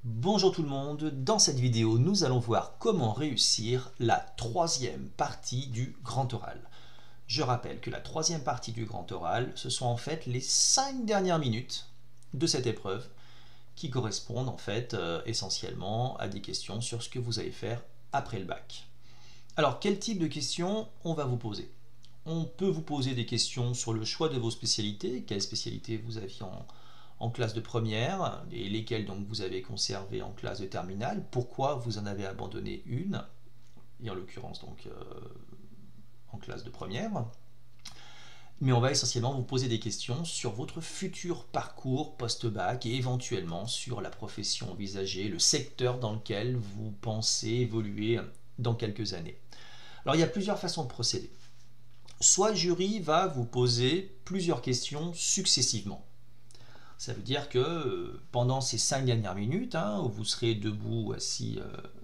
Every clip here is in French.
Bonjour tout le monde, dans cette vidéo nous allons voir comment réussir la troisième partie du grand oral. Je rappelle que la troisième partie du grand oral, ce sont en fait les 5 dernières minutes de cette épreuve qui correspondent en fait essentiellement à des questions sur ce que vous allez faire après le bac. Alors quel type de questions on va vous poser? On peut vous poser des questions sur le choix de vos spécialités, quelles spécialités vous aviez en classe de première et lesquelles donc vous avez conservé en classe de terminale, pourquoi vous en avez abandonné une, et en l'occurrence donc en classe de première. Mais on va essentiellement vous poser des questions sur votre futur parcours post-bac et éventuellement sur la profession envisagée, le secteur dans lequel vous pensez évoluer dans quelques années. Alors il y a plusieurs façons de procéder. Soit le jury va vous poser plusieurs questions successivement. Ça veut dire que pendant ces 5 dernières minutes, où vous serez debout ou assis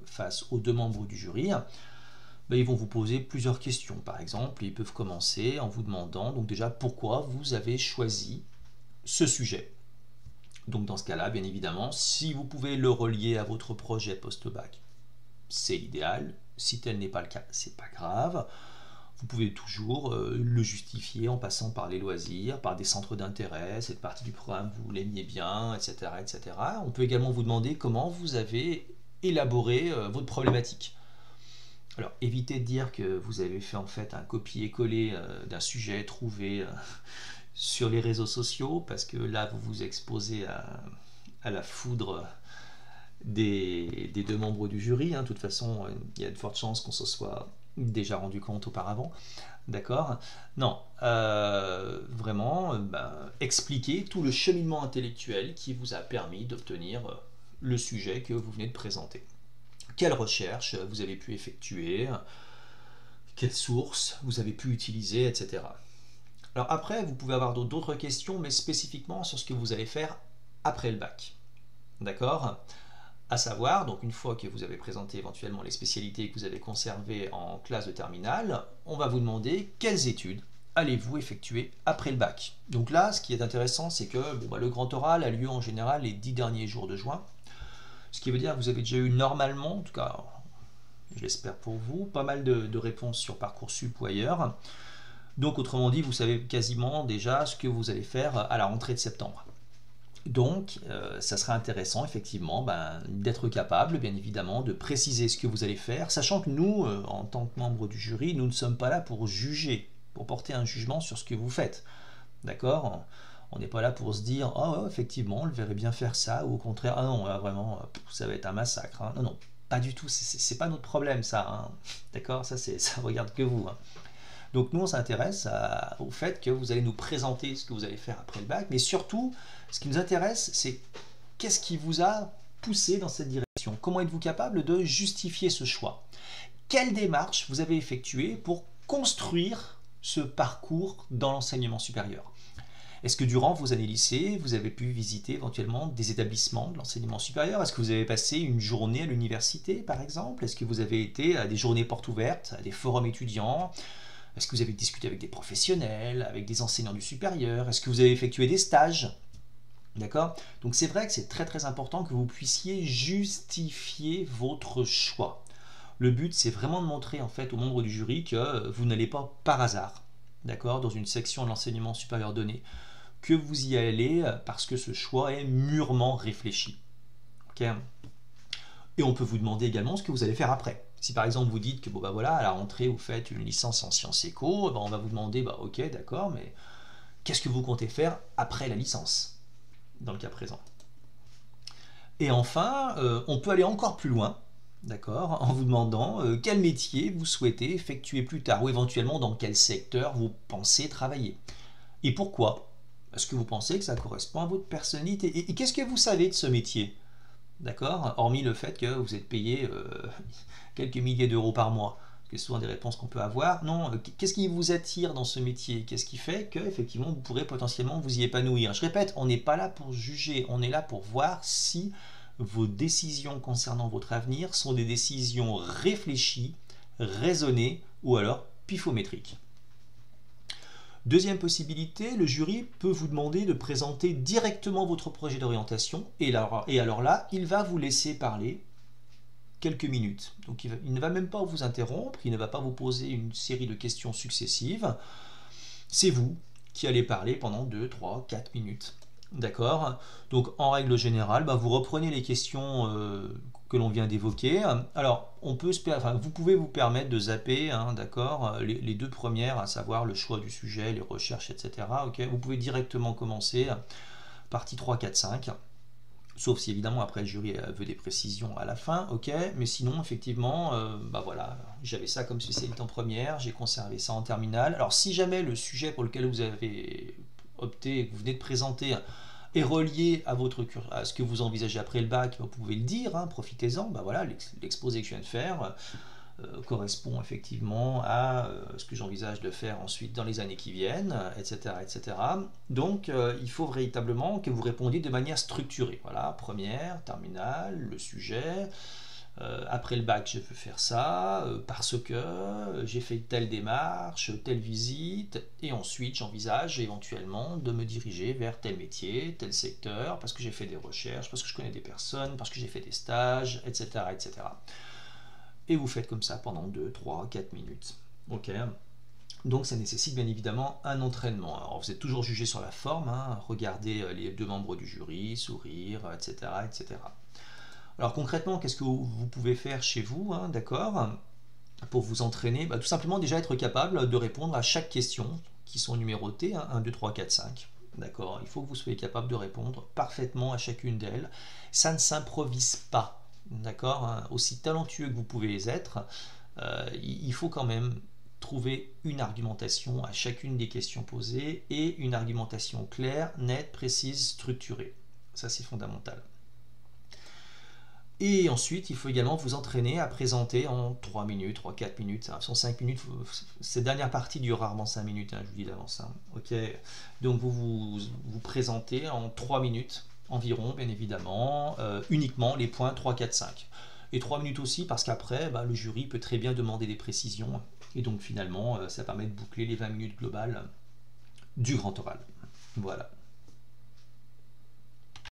face aux deux membres du jury, ils vont vous poser plusieurs questions. Par exemple, ils peuvent commencer en vous demandant donc déjà pourquoi vous avez choisi ce sujet. Donc dans ce cas-là, bien évidemment, si vous pouvez le relier à votre projet post-bac, c'est l'idéal. Si tel n'est pas le cas, c'est pas grave. Vous pouvez toujours le justifier en passant par les loisirs, par des centres d'intérêt, cette partie du programme vous l'aimiez bien, etc., etc. On peut également vous demander comment vous avez élaboré votre problématique. Alors évitez de dire que vous avez fait en fait un copier-coller d'un sujet trouvé sur les réseaux sociaux, parce que là vous vous exposez à la foudre des deux membres du jury. De toute façon, il y a de fortes chances qu'on se soit déjà rendu compte auparavant. D'accord? Non, vraiment, expliquer tout le cheminement intellectuel qui vous a permis d'obtenir le sujet que vous venez de présenter. Quelles recherches vous avez pu effectuer, quelles sources vous avez pu utiliser, etc. Alors après, vous pouvez avoir d'autres questions, mais spécifiquement sur ce que vous allez faire après le bac. D'accord? À savoir, donc une fois que vous avez présenté éventuellement les spécialités que vous avez conservées en classe de terminale, on va vous demander quelles études allez-vous effectuer après le bac. Donc là, ce qui est intéressant, c'est que le grand oral a lieu en général les 10 derniers jours de juin, ce qui veut dire que vous avez déjà eu normalement, en tout cas, je l'espère pour vous, pas mal de réponses sur Parcoursup ou ailleurs. Donc autrement dit, vous savez quasiment déjà ce que vous allez faire à la rentrée de septembre. Donc, ça serait intéressant, effectivement, d'être capable, bien évidemment, de préciser ce que vous allez faire, sachant que nous, en tant que membres du jury, nous ne sommes pas là pour juger, pour porter un jugement sur ce que vous faites. D'accord? On n'est pas là pour se dire, oh, effectivement, on le verrait bien faire ça, ou au contraire, ah non, là, vraiment, ça va être un massacre. Non, non, pas du tout, c'est pas notre problème, ça. D'accord? Ça regarde que vous. Donc nous, on s'intéresse au fait que vous allez nous présenter ce que vous allez faire après le bac, mais surtout, ce qui nous intéresse, c'est qu'est-ce qui vous a poussé dans cette direction? Comment êtes-vous capable de justifier ce choix? Quelle démarche vous avez effectuée pour construire ce parcours dans l'enseignement supérieur? Est-ce que durant vos années lycée, vous avez pu visiter éventuellement des établissements de l'enseignement supérieur? Est-ce que vous avez passé une journée à l'université, par exemple? Est-ce que vous avez été à des journées portes ouvertes, à des forums étudiants? Est-ce que vous avez discuté avec des professionnels, avec des enseignants du supérieur? Est-ce que vous avez effectué des stages? D'accord? Donc c'est vrai que c'est très très important que vous puissiez justifier votre choix. Le but, c'est vraiment de montrer en fait aux membres du jury que vous n'allez pas par hasard, d'accord, dans une section de l'enseignement supérieur donné, que vous y allez parce que ce choix est mûrement réfléchi. Ok? Et on peut vous demander également ce que vous allez faire après. Si par exemple vous dites que à la rentrée vous faites une licence en sciences éco, on va vous demander ok, d'accord, mais qu'est-ce que vous comptez faire après la licence, dans le cas présent. Et enfin, on peut aller encore plus loin, d'accord, en vous demandant quel métier vous souhaitez effectuer plus tard, ou éventuellement dans quel secteur vous pensez travailler. Et pourquoi? Est-ce que vous pensez que ça correspond à votre personnalité? Et qu'est-ce que vous savez de ce métier? D'accord? Hormis le fait que vous êtes payé quelques milliers d'euros par mois, c'est souvent des réponses qu'on peut avoir. Non, qu'est-ce qui vous attire dans ce métier? Qu'est-ce qui fait que effectivement vous pourrez potentiellement vous y épanouir? Je répète, on n'est pas là pour juger, on est là pour voir si vos décisions concernant votre avenir sont des décisions réfléchies, raisonnées ou alors pifométriques. Deuxième possibilité, le jury peut vous demander de présenter directement votre projet d'orientation et alors là, il va vous laisser parler quelques minutes. Donc il ne va même pas vous interrompre, il ne va pas vous poser une série de questions successives. C'est vous qui allez parler pendant 2, 3, 4 minutes. D'accord? Donc en règle générale, vous reprenez les questions que l'on vient d'évoquer. Alors vous pouvez vous permettre de zapper, d'accord, les deux premières, à savoir le choix du sujet, les recherches, etc. Okay, vous pouvez directement commencer partie 3, 4, 5. Sauf si évidemment après le jury veut des précisions à la fin, ok, mais sinon effectivement, voilà, j'avais ça comme spécialité en première, j'ai conservé ça en terminale. Alors si jamais le sujet pour lequel vous avez opté, que vous venez de présenter, est relié à ce que vous envisagez après le bac, vous pouvez le dire, profitez-en, voilà, l'exposé que je viens de faire correspond effectivement à ce que j'envisage de faire ensuite dans les années qui viennent, etc. etc. Donc il faut véritablement que vous répondiez de manière structurée. Voilà, première, terminale, le sujet. Après le bac, je veux faire ça, parce que j'ai fait telle démarche, telle visite, et ensuite j'envisage éventuellement de me diriger vers tel métier, tel secteur, parce que j'ai fait des recherches, parce que je connais des personnes, parce que j'ai fait des stages, etc. etc. Et vous faites comme ça pendant 2, 3, 4 minutes. Ok. Donc ça nécessite bien évidemment un entraînement. Alors vous êtes toujours jugé sur la forme, regardez les deux membres du jury, sourire, etc. etc. Alors concrètement, qu'est-ce que vous pouvez faire chez vous, d'accord, pour vous entraîner? Tout simplement déjà être capable de répondre à chaque question qui sont numérotées, 1, 2, 3, 4, 5. D'accord, il faut que vous soyez capable de répondre parfaitement à chacune d'elles. Ça ne s'improvise pas. D'accord, aussi talentueux que vous pouvez être, il faut quand même trouver une argumentation à chacune des questions posées et une argumentation claire, nette, précise, structurée. Ça, c'est fondamental. Et ensuite, il faut également vous entraîner à présenter en 3 minutes, 3-4 minutes. Sur 5 minutes, cette dernière partie dure rarement 5 minutes, je vous dis d'avance. Ok. Donc vous présentez en 3 minutes environ, bien évidemment, uniquement les points 3, 4, 5. Et 3 minutes aussi parce qu'après, le jury peut très bien demander des précisions. Et donc finalement, ça permet de boucler les 20 minutes globales du grand oral. Voilà.